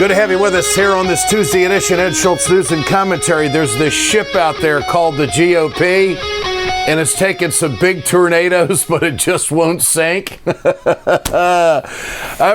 Good to have you with us here on this Tuesday edition, Ed Schultz News and Commentary. There's this ship out there called the GOP, and it's taken some big tornadoes, but it just won't sink. I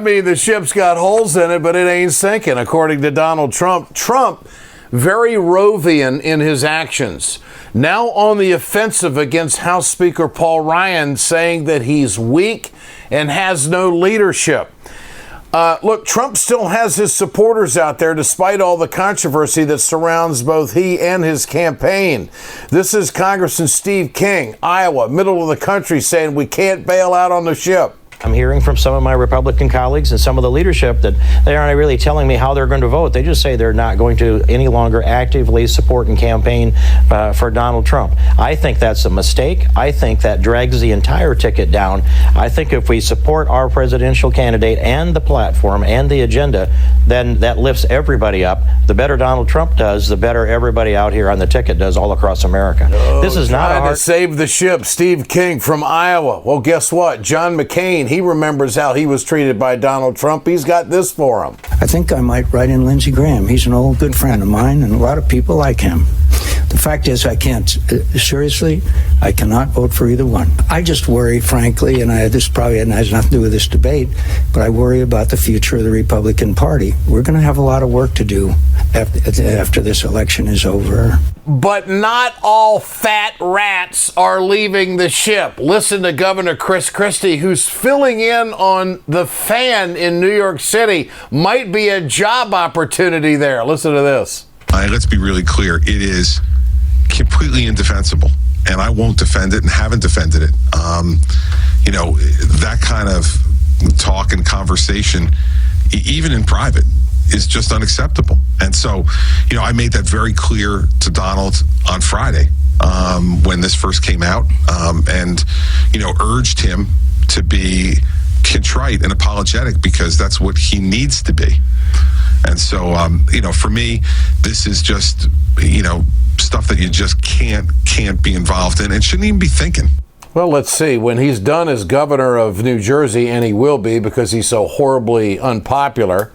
mean, the ship's got holes in it, but it ain't sinking, according to Donald Trump. Trump, very Rovian in his actions. Now on the offensive against House Speaker Paul Ryan, saying that he's weak and has no leadership. Look, Trump still has his supporters out there despite all the controversy that surrounds both he and his campaign. This is Congressman Steve King, Iowa, middle of the country, saying we can't bail out on the ship. I'm hearing from some of my Republican colleagues and some of the leadership that they aren't really telling me how they're going to vote. They just say they're not going to any longer actively support and campaign for Donald Trump. I think that's a mistake. I think that drags the entire ticket down. I think if we support our presidential candidate and the platform and the agenda, then that lifts everybody up. The better Donald Trump does, the better everybody out here on the ticket does all across America. This is not a hard... to save the ship. Steve King from Iowa. Well, guess what? John McCain, he remembers how he was treated by Donald Trump. He's got this for him. I think I might write in Lindsey Graham. He's an old good friend of mine, and a lot of people like him. The fact is, I can't, seriously, I cannot vote for either one. I just worry, frankly, and this probably has nothing to do with this debate, but I worry about the future of the Republican Party. We're going to have a lot of work to do after this election is over. But not all fat rats are leaving the ship. Listen to Governor Chris Christie, who's filling in on the fan in New York City. Might be a job opportunity there. Listen to this. Let's be really clear. It is completely indefensible, and I won't defend it and haven't defended it. That kind of talk and conversation, even in private, is just unacceptable. And so, I made that very clear to Donald on Friday when this first came out, and urged him to be contrite and apologetic, because that's what he needs to be. And so, for me, this is just, stuff that you just can't be involved in and shouldn't even be thinking. Well, let's see. When he's done as governor of New Jersey, and he will be because he's so horribly unpopular,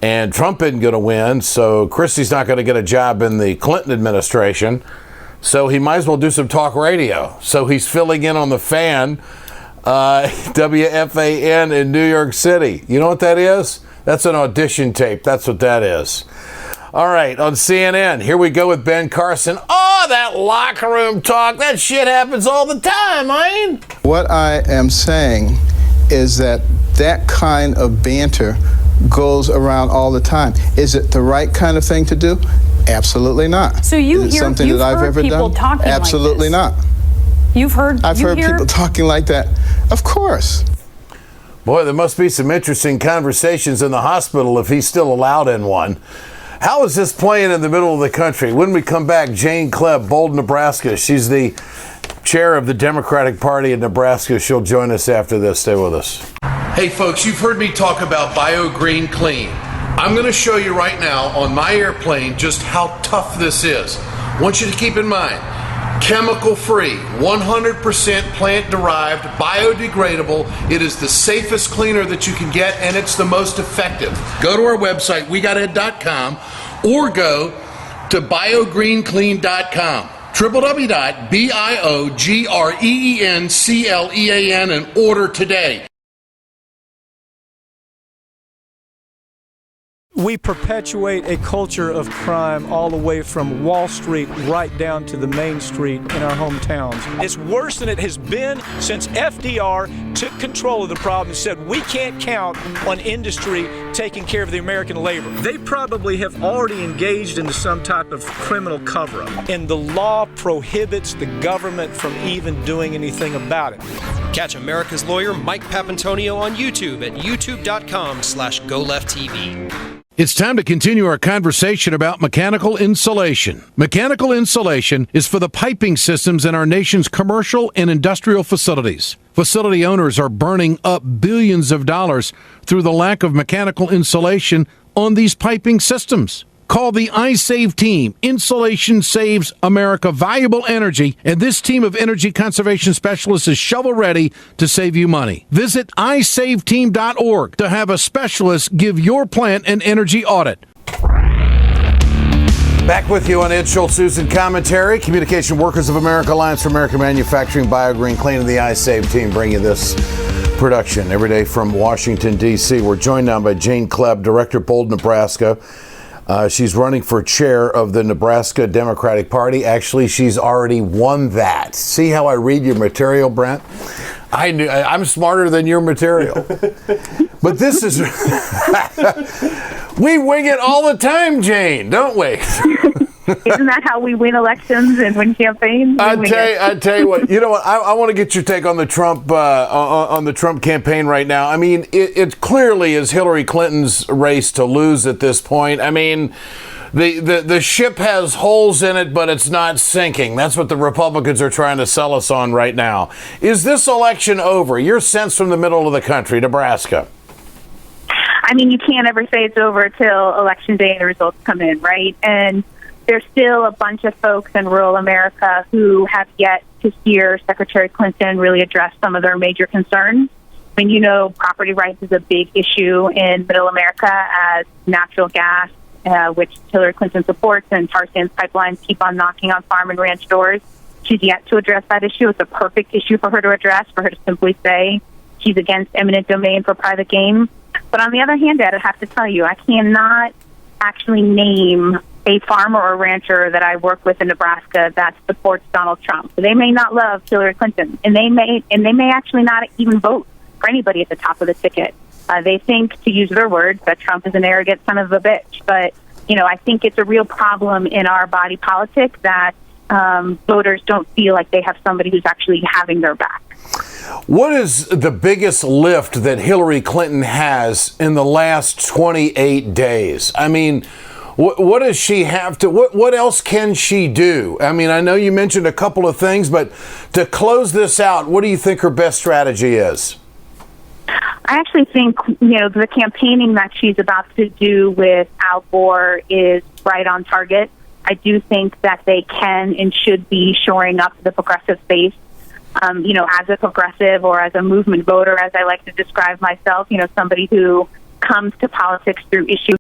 and Trump isn't going to win, so Christie's not going to get a job in the Clinton administration, so he might as well do some talk radio. So he's filling in on the fan, WFAN in New York City. You know what that is? That's an audition tape. That's what that is. All right, on CNN, here we go with Ben Carson. Oh, that locker room talk. That shit happens all the time, man. What I am saying is that kind of banter goes around all the time. Is it the right kind of thing to do? Absolutely not. So you've heard people talking Absolutely like this? Not. I've heard people talking like that. Of course. Boy, there must be some interesting conversations in the hospital if he's still allowed in one. How is this playing in the middle of the country? When we come back, Jane Kleeb, Bold, Nebraska. She's the chair of the Democratic Party in Nebraska. She'll join us after this. Stay with us. Hey, folks, you've heard me talk about BioGreen Clean. I'm going to show you right now on my airplane just how tough this is. I want you to keep in mind, chemical-free, 100% plant-derived, biodegradable. It is the safest cleaner that you can get, and it's the most effective. Go to our website, wegoted.com, or go to biogreenclean.com. www.biogreenclean and order today. We perpetuate a culture of crime all the way from Wall Street right down to the main street in our hometowns. It's worse than it has been since FDR took control of the problem and said we can't count on industry taking care of the American labor. They probably have already engaged into some type of criminal cover-up, and the law prohibits the government from even doing anything about it. Catch America's lawyer Mike Papantonio on YouTube at youtube.com/GoLeftTV. It's time to continue our conversation about mechanical insulation. Mechanical insulation is for the piping systems in our nation's commercial and industrial facilities. Facility owners are burning up billions of dollars through the lack of mechanical insulation on these piping systems. Call the iSave team. Insulation saves America valuable energy, and this team of energy conservation specialists is shovel-ready to save you money. Visit iSaveTeam.org to have a specialist give your plant an energy audit. Back with you on Ed Schultz News and Commentary. Communication Workers of America, Alliance for American Manufacturing, BioGreen Clean, and the iSave team bring you this production every day from Washington, D.C. We're joined now by Jane Kleeb, Director, Bold, Nebraska. She's running for chair of the Nebraska Democratic Party. Actually, she's already won that. See how I read your material, Brent? I'm smarter than your material. But this is... We wing it all the time, Jane, don't we? Isn't that how we win elections and win campaigns? I tell you what. You know what? I want to get your take on the Trump on the Trump campaign right now. I mean, it clearly is Hillary Clinton's race to lose at this point. I mean, the ship has holes in it, but it's not sinking. That's what the Republicans are trying to sell us on right now. Is this election over? Your sense from the middle of the country, Nebraska? I mean, you can't ever say it's over till Election Day and the results come in, right? And there's still a bunch of folks in rural America who have yet to hear Secretary Clinton really address some of their major concerns. I mean, you know, property rights is a big issue in middle America as natural gas, which Hillary Clinton supports, and tar sands pipelines keep on knocking on farm and ranch doors. She's yet to address that issue. It's a perfect issue for her to address, for her to simply say she's against eminent domain for private game. But on the other hand, Ed, I have to tell you, I cannot actually name a farmer or rancher that I work with in Nebraska that supports Donald Trump. So they may not love Hillary Clinton, and they may actually not even vote for anybody at the top of the ticket. They think, to use their words, that Trump is an arrogant son of a bitch. But, you know, I think it's a real problem in our body politic that voters don't feel like they have somebody who's actually having their back. What is the biggest lift that Hillary Clinton has in the last 28 days? I mean, what does she have to, what else can she do? I mean, I know you mentioned a couple of things, but to close this out, what do you think her best strategy is? I actually think, you know, the campaigning that she's about to do with Al Gore is right on target. I do think that they can and should be shoring up the progressive base. You know, as a progressive or as a movement voter, as I like to describe myself, you know, somebody who comes to politics through issues,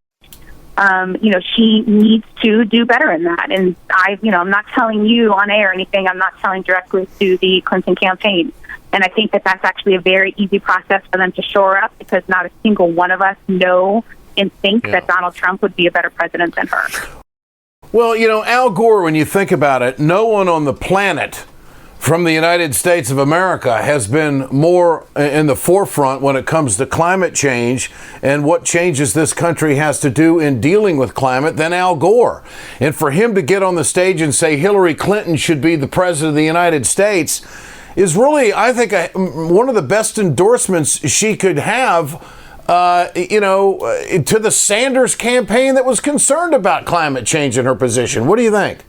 you know, she needs to do better in that. And I'm not telling you on air anything. I'm not telling directly to the Clinton campaign. And I think that that's actually a very easy process for them to shore up, because not a single one of us know and think that Donald Trump would be a better president than her. Well, you know, Al Gore, when you think about it, no one on the planet from the United States of America has been more in the forefront when it comes to climate change and what changes this country has to do in dealing with climate than Al Gore. And for him to get on the stage and say Hillary Clinton should be the president of the United States is really, I think, one of the best endorsements she could have, to the Sanders campaign that was concerned about climate change in her position. What do you think?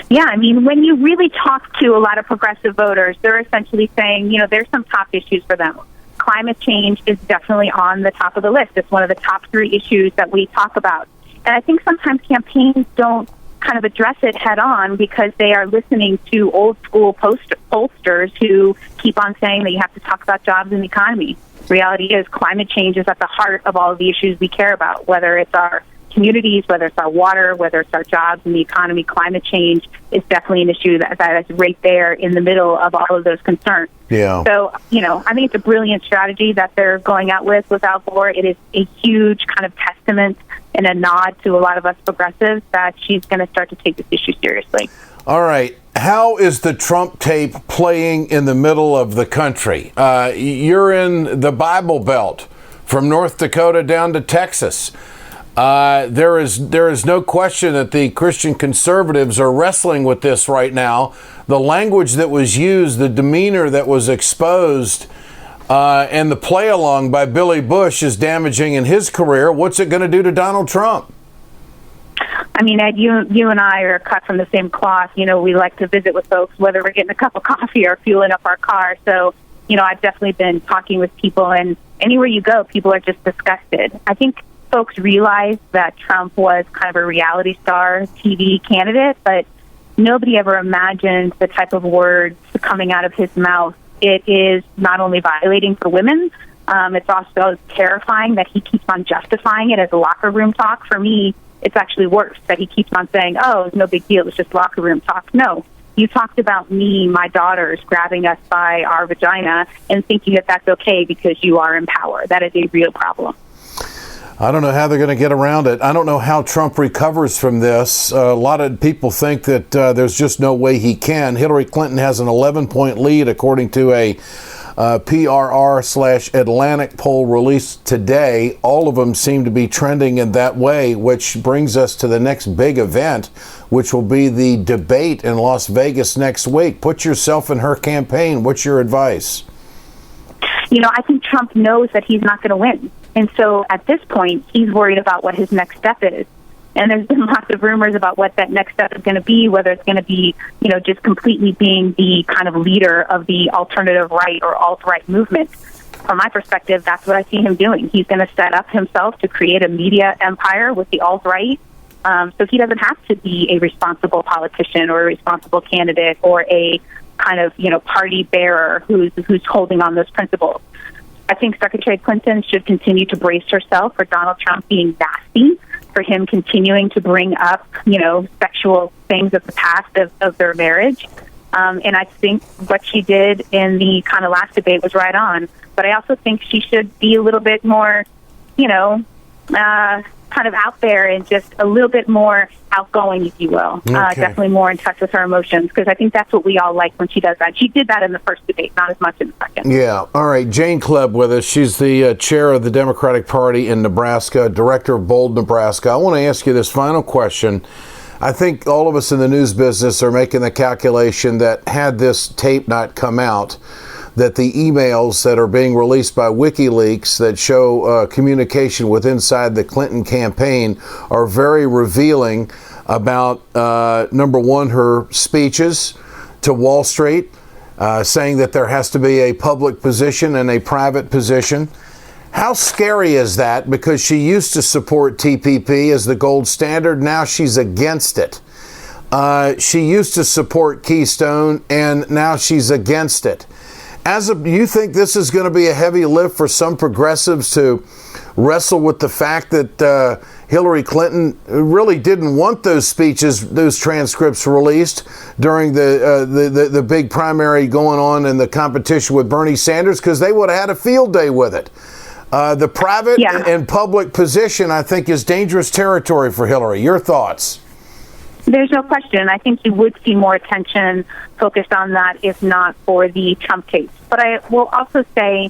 Yeah, I mean, when you really talk to a lot of progressive voters, they're essentially saying, you know, there's some top issues for them. Climate change is definitely on the top of the list. It's one of the top 3 issues that we talk about. And I think sometimes campaigns don't kind of address it head on because they are listening to old school pollsters who keep on saying that you have to talk about jobs and the economy. Reality is climate change is at the heart of all of the issues we care about, whether it's our communities, whether it's our water, whether it's our jobs and the economy. Climate change is definitely an issue that is right there in the middle of all of those concerns. Yeah. So, you know, I think it's a brilliant strategy that they're going out with Al Gore. It is a huge kind of testament and a nod to a lot of us progressives that she's going to start to take this issue seriously. All right. How is the Trump tape playing in the middle of the country? You're in the Bible Belt from North Dakota down to Texas. There is no question that the Christian conservatives are wrestling with this right now. The language that was used, the demeanor that was exposed, and the play along by Billy Bush is damaging in his career. What's it going to do to Donald Trump? I mean, Ed, you and I are cut from the same cloth. You know, we like to visit with folks, whether we're getting a cup of coffee or fueling up our car. So, you know, I've definitely been talking with people, and anywhere you go, people are just disgusted. I think folks realized that Trump was kind of a reality star TV candidate, but nobody ever imagined the type of words coming out of his mouth. It is not only violating for women, it's also terrifying that he keeps on justifying it as a locker room talk. For me, it's actually worse that he keeps on saying, oh, it's no big deal, it's just locker room talk. No, you talked about me, my daughters, grabbing us by our vagina and thinking that that's okay because you are in power. That is a real problem. I don't know how they're going to get around it. I don't know how Trump recovers from this. A lot of people think that there's just no way he can. Hillary Clinton has an 11-point lead, according to a PRR/Atlantic poll released today. All of them seem to be trending in that way, which brings us to the next big event, which will be the debate in Las Vegas next week. Put yourself in her campaign. What's your advice? You know, I think Trump knows that he's not going to win. And so at this point, he's worried about what his next step is. And there's been lots of rumors about what that next step is going to be, whether it's going to be, you know, just completely being the kind of leader of the alternative right or alt-right movement. From my perspective, that's what I see him doing. He's going to set up himself to create a media empire with the alt-right. So he doesn't have to be a responsible politician or a responsible candidate or a kind of, you know, party bearer who's holding on those principles. I think Secretary Clinton should continue to brace herself for Donald Trump being nasty, for him continuing to bring up, you know, sexual things of the past of their marriage. And I think what she did in the kind of last debate was right on. But I also think she should be a little bit more, you know, kind of out there and just a little bit more outgoing, if you will. Okay. Definitely more in touch with her emotions, because I think that's what we all like when she does that. She did that in the first debate, not as much in the second. Yeah. All right. Jane Kleeb with us. She's the chair of the Democratic Party in Nebraska, director of Bold, Nebraska. I want to ask you this final question. I think all of us in the news business are making the calculation that had this tape not come out, that the emails that are being released by WikiLeaks that show communication with inside the Clinton campaign are very revealing about, number one, her speeches to Wall Street, saying that there has to be a public position and a private position. How scary is that? Because she used to support TPP as the gold standard. Now she's against it. She used to support Keystone, and now she's against it. You think this is going to be a heavy lift for some progressives to wrestle with the fact that Hillary Clinton really didn't want those speeches, those transcripts released during the big primary going on in the competition with Bernie Sanders, because they would have had a field day with it. The private and public position, I think, is dangerous territory for Hillary. Your thoughts? There's no question. I think you would see more attention focused on that if not for the Trump case. But I will also say,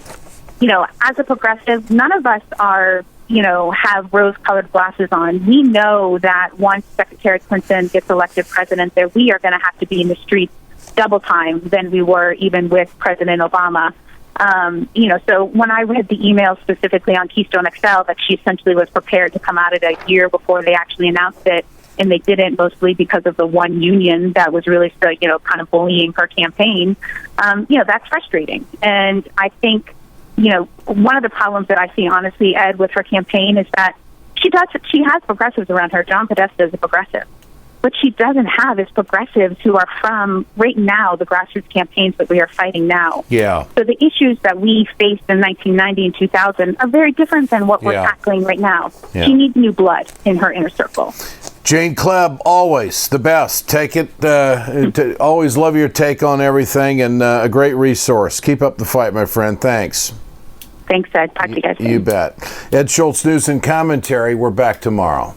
you know, as a progressive, none of us are, you know, have rose-colored glasses on. We know that once Secretary Clinton gets elected president, that we are going to have to be in the streets double time than we were even with President Obama. You know, so when I read the email specifically on Keystone XL that she essentially was prepared to come out at a year before they actually announced it, and they didn't, mostly because of the one union that was really, you know, kind of bullying her campaign, you know, that's frustrating. And I think, you know, one of the problems that I see, honestly, Ed, with her campaign is that she has progressives around her. John Podesta is a progressive. What she doesn't have is progressives who are from, right now, the grassroots campaigns that we are fighting now. Yeah. So the issues that we faced in 1990 and 2000 are very different than what we're tackling right now. Yeah. She needs new blood in her inner circle. Jane Kleeb, always the best. Take it. Always love your take on everything, and a great resource. Keep up the fight, my friend. Thanks. Thanks, Ed. Talk to you guys soon. You bet. Ed Schultz, News and Commentary. We're back tomorrow.